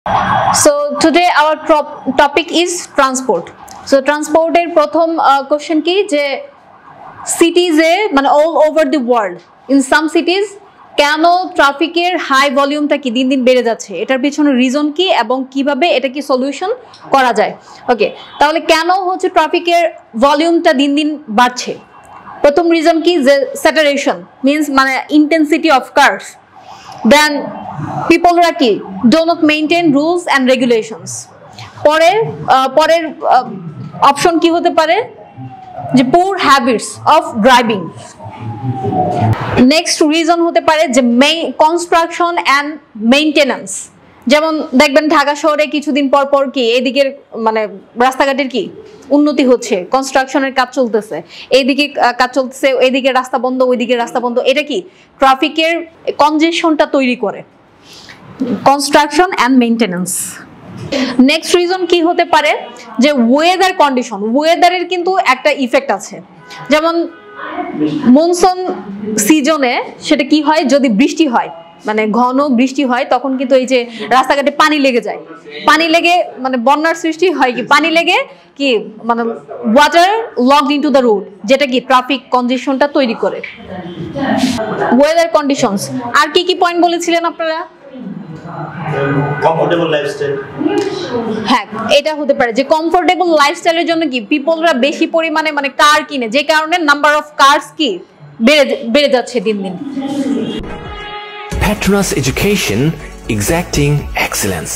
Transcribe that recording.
So today our topic is transport. So transport এর প্রথম question কি যে cities এ মানে all over the world in some cities কেন ট্রাফিকের হাই ভলিউমটা কি দিন দিন বেড়ে যাচ্ছে, এটার পিছনে রিজন কি এবং কিভাবে এটা কি সলিউশন করা যায়। ওকে, তাহলে কেন হচ্ছে ট্রাফিকের ভলিউমটা দিন দিন বাড়ছে? প্রথম রিজন কি যে স্যাচুরেশন মিন্স মানে ইন্টেন্সিটি অফ কার্স, দেন পিপলরা কি do not maintain rules and regulations. পরের অপশন কি হতে পারে যে poor habits of driving. Next reason হতে পারে যে কনস্ট্রাকশন অ্যান্ড মেইনটেনেন্স। যেমন দেখবেন ঢাকা শহরে কিছুদিন পর পর কি এইদিকের মানে রাস্তাঘাটের কি উন্নতি হচ্ছে, কনস্ট্রাকশনের কাজ চলতেছে, এইদিকে কাজ চলতেছে, এইদিকে রাস্তা বন্ধ, ওইদিকে রাস্তা বন্ধ, এটা কি ট্রাফিকের কনজেশনটা তৈরি করে। Construction and maintenance. Next reason কি হতে পারে যে ওয়েদার কন্ডিশন। ওয়েদারের কিন্তু একটা ইফেক্ট আছে, যেমন মনসুন সিজনে সেটা কি হয়, যদি বৃষ্টি হয় মানে ঘন বৃষ্টি হয় তখন কিন্তু এই যে রাস্তাঘাটে পানি লেগে যায়, পানি লেগে মানে বন্যার সৃষ্টি হয়, কি পানি লেগে কি মানে water locked into the road, যেটা কি ট্রাফিক কনজেশনটা তৈরি করে। Weather conditions. আর কি কি পয়েন্ট বলেছিলেন আপনারা? Comfortable lifestyle. হ্যাঁ, এটা হতে পারে যে কমফোর্টেবল লাইফস্টাইলের জন্য কি পিপলরা বেশি পরিমাণে মানে কার কিনে, যে কারণে নাম্বার অফ কার্স কি বেড়ে যাচ্ছে দিন দিন। Petronas Education, exacting excellence.